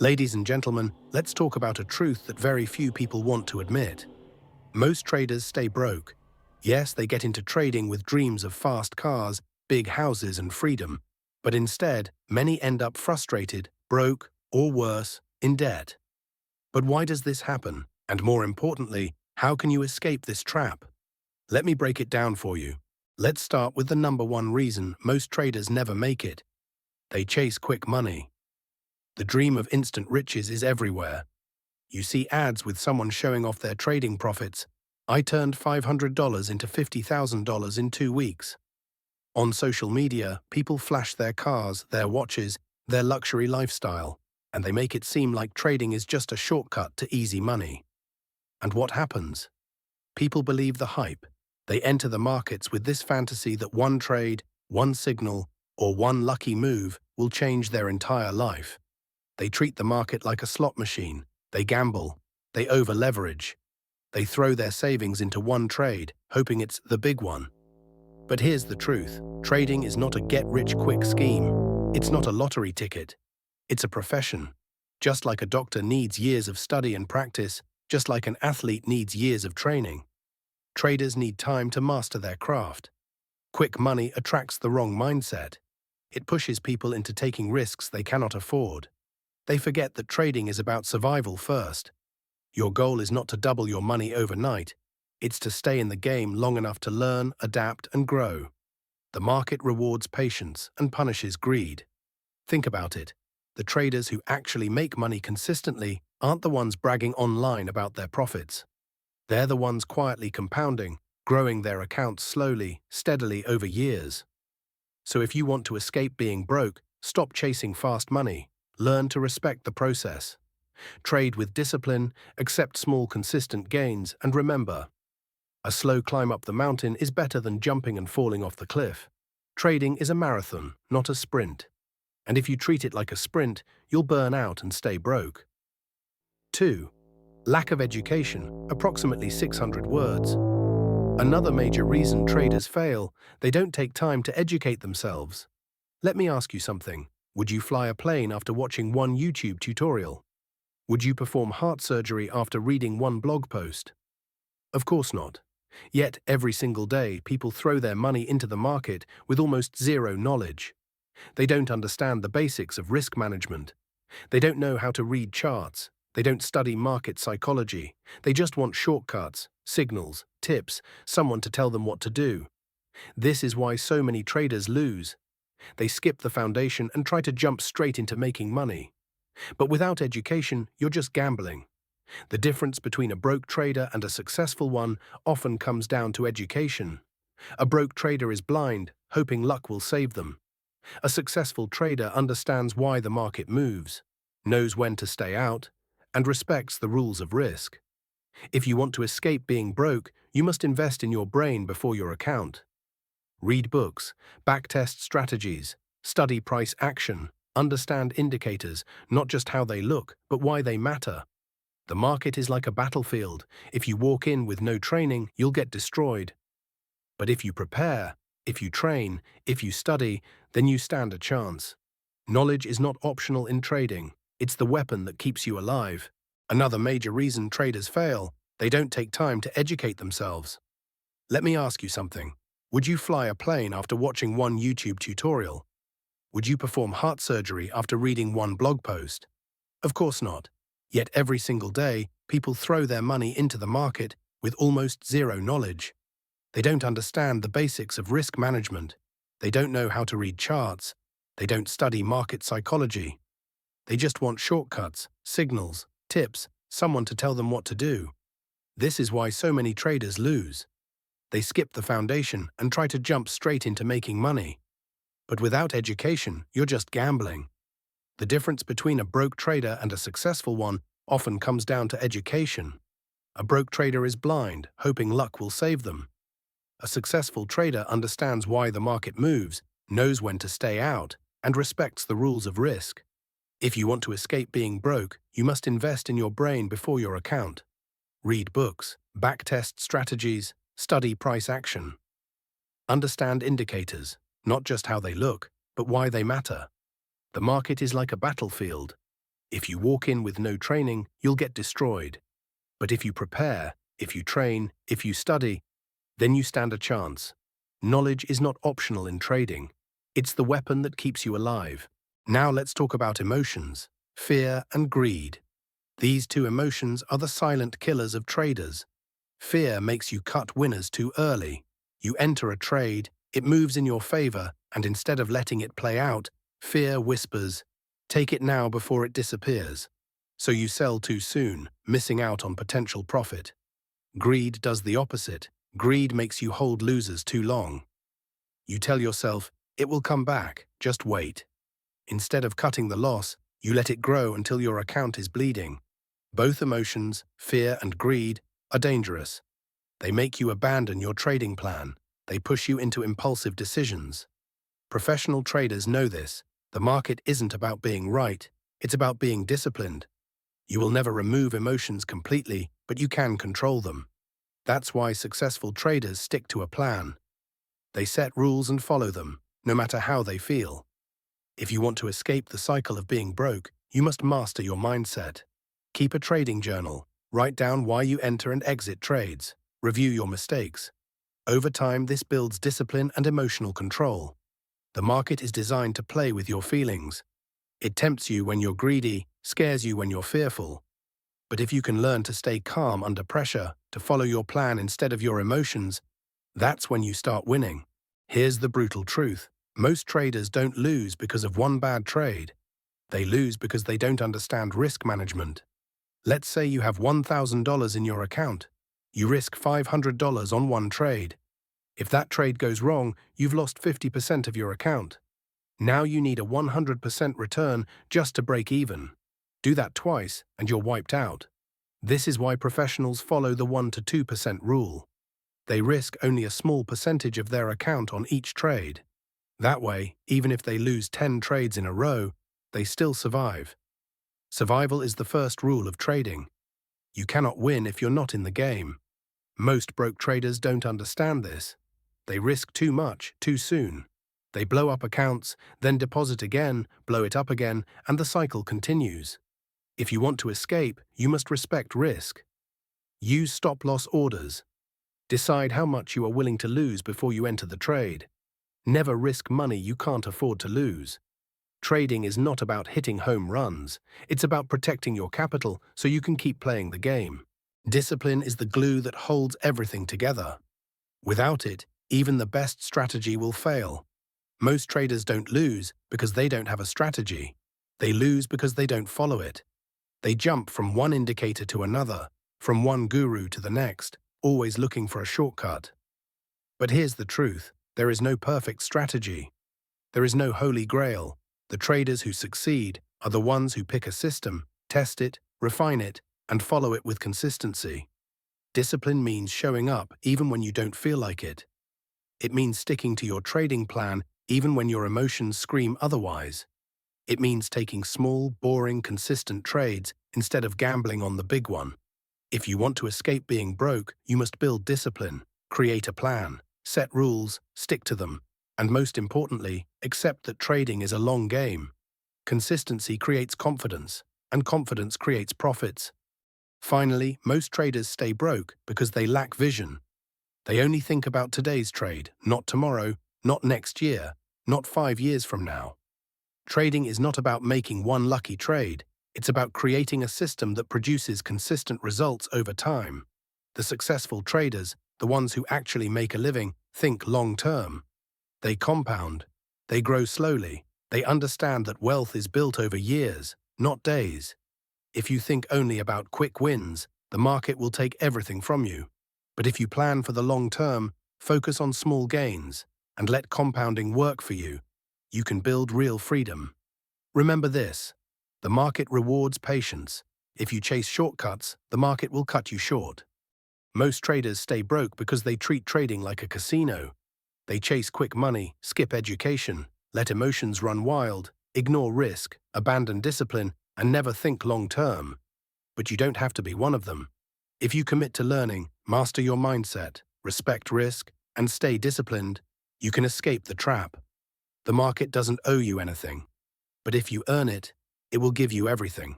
Ladies and gentlemen, let's talk about a truth that very few people want to admit. Most traders stay broke. Yes, they get into trading with dreams of fast cars, big houses, and freedom. But instead, many end up frustrated, broke, or worse, in debt. But why does this happen? And more importantly, how can you escape this trap? Let me break it down for you. Let's start with the number one reason most traders never make it. They chase quick money. The dream of instant riches is everywhere. You see ads with someone showing off their trading profits. I turned $500 into $50,000 in 2 weeks. On social media, people flash their cars, their watches, their luxury lifestyle, and they make it seem like trading is just a shortcut to easy money. And what happens? People believe the hype. They enter the markets with this fantasy that one trade, one signal, or one lucky move will change their entire life. They treat the market like a slot machine. They gamble. They over-leverage. They throw their savings into one trade, hoping it's the big one. But here's the truth. Trading is not a get-rich-quick scheme. It's not a lottery ticket. It's a profession. Just like a doctor needs years of study and practice, just like an athlete needs years of training. Traders need time to master their craft. Quick money attracts the wrong mindset. It pushes people into taking risks they cannot afford. They forget that trading is about survival first. Your goal is not to double your money overnight. It's to stay in the game long enough to learn, adapt, and grow. The market rewards patience and punishes greed. Think about it. The traders who actually make money consistently aren't the ones bragging online about their profits. They're the ones quietly compounding, growing their accounts slowly, steadily over years. So if you want to escape being broke, stop chasing fast money. Learn to respect the process. Trade with discipline, accept small consistent gains, and remember, a slow climb up the mountain is better than jumping and falling off the cliff. Trading is a marathon, not a sprint. And if you treat it like a sprint, you'll burn out and stay broke. 2. Lack of education, approximately 600 words. Another major reason traders fail, they don't take time to educate themselves. Let me ask you something. Would you fly a plane after watching one YouTube tutorial? Would you perform heart surgery after reading one blog post? Of course not. Yet, every single day, people throw their money into the market with almost zero knowledge. They don't understand the basics of risk management. They don't know how to read charts. They don't study market psychology. They just want shortcuts, signals, tips, someone to tell them what to do. This is why so many traders lose. They skip the foundation and try to jump straight into making money. But without education, you're just gambling. The difference between a broke trader and a successful one often comes down to education. A broke trader is blind, hoping luck will save them. A successful trader understands why the market moves, knows when to stay out, and respects the rules of risk. If you want to escape being broke, you must invest in your brain before your account. Read books, backtest strategies, study price action, understand indicators, not just how they look, but why they matter. The market is like a battlefield. If you walk in with no training, you'll get destroyed. But if you prepare, if you train, if you study, then you stand a chance. Knowledge is not optional in trading. It's the weapon that keeps you alive. Another major reason traders fail, they don't take time to educate themselves. Let me ask you something. Would you fly a plane after watching one YouTube tutorial? Would you perform heart surgery after reading one blog post? Of course not. Yet every single day, people throw their money into the market with almost zero knowledge. They don't understand the basics of risk management. They don't know how to read charts. They don't study market psychology. They just want shortcuts, signals, tips, someone to tell them what to do. This is why so many traders lose. They skip the foundation and try to jump straight into making money. But without education, you're just gambling. The difference between a broke trader and a successful one often comes down to education. A broke trader is blind, hoping luck will save them. A successful trader understands why the market moves, knows when to stay out, and respects the rules of risk. If you want to escape being broke, you must invest in your brain before your account. Read books, backtest strategies, study price action. Understand indicators, not just how they look, but why they matter. The market is like a battlefield. If you walk in with no training, you'll get destroyed. But if you prepare, if you train, if you study, then you stand a chance. Knowledge is not optional in trading. It's the weapon that keeps you alive. Now let's talk about emotions, fear and greed. These two emotions are the silent killers of traders. Fear makes you cut winners too early. You enter a trade, it moves in your favor, and instead of letting it play out, fear whispers, "Take it now before it disappears." So you sell too soon, missing out on potential profit. Greed does the opposite. Greed makes you hold losers too long. You tell yourself, "It will come back, just wait." Instead of cutting the loss, you let it grow until your account is bleeding. Both emotions, fear and greed, are dangerous. They make you abandon your trading plan. They push you into impulsive decisions. Professional traders know this. The market isn't about being right, it's about being disciplined. You will never remove emotions completely, but you can control them. That's why successful traders stick to a plan. They set rules and follow them, no matter how they feel. If you want to escape the cycle of being broke, you must master your mindset. Keep a trading journal. Write down why you enter and exit trades. Review your mistakes. Over time, this builds discipline and emotional control. The market is designed to play with your feelings. It tempts you when you're greedy, scares you when you're fearful. But if you can learn to stay calm under pressure, to follow your plan instead of your emotions, that's when you start winning. Here's the brutal truth. Most traders don't lose because of one bad trade. They lose because they don't understand risk management. Let's say you have $1,000 in your account. You risk $500 on one trade. If that trade goes wrong, you've lost 50% of your account. Now you need a 100% return just to break even. Do that twice and you're wiped out. This is why professionals follow the 1 to 2% rule. They risk only a small percentage of their account on each trade. That way, even if they lose 10 trades in a row, they still survive. Survival is the first rule of trading. You cannot win if you're not in the game. Most broke traders don't understand this. They risk too much, too soon. They blow up accounts, then deposit again, blow it up again, and the cycle continues. If you want to escape, you must respect risk. Use stop-loss orders. Decide how much you are willing to lose before you enter the trade. Never risk money you can't afford to lose. Trading is not about hitting home runs. It's about protecting your capital so you can keep playing the game. Discipline is the glue that holds everything together. Without it, even the best strategy will fail. Most traders don't lose because they don't have a strategy. They lose because they don't follow it. They jump from one indicator to another, from one guru to the next, always looking for a shortcut. But here's the truth. There is no perfect strategy. There is no holy grail. The traders who succeed are the ones who pick a system, test it, refine it, and follow it with consistency. Discipline means showing up even when you don't feel like it. It means sticking to your trading plan even when your emotions scream otherwise. It means taking small, boring, consistent trades instead of gambling on the big one. If you want to escape being broke, you must build discipline, create a plan, set rules, stick to them, and most importantly, accept that trading is a long game. Consistency creates confidence, and confidence creates profits. Finally, most traders stay broke because they lack vision. They only think about today's trade, not tomorrow, not next year, not 5 years from now. Trading is not about making one lucky trade. It's about creating a system that produces consistent results over time. The successful traders, the ones who actually make a living, think long-term. They compound. They grow slowly. They understand that wealth is built over years, not days. If you think only about quick wins, the market will take everything from you. But if you plan for the long term, focus on small gains, and let compounding work for you, you can build real freedom. Remember this: the market rewards patience. If you chase shortcuts, the market will cut you short. Most traders stay broke because they treat trading like a casino. They chase quick money, skip education, let emotions run wild, ignore risk, abandon discipline, and never think long-term. But you don't have to be one of them. If you commit to learning, master your mindset, respect risk, and stay disciplined, you can escape the trap. The market doesn't owe you anything. But if you earn it, it will give you everything.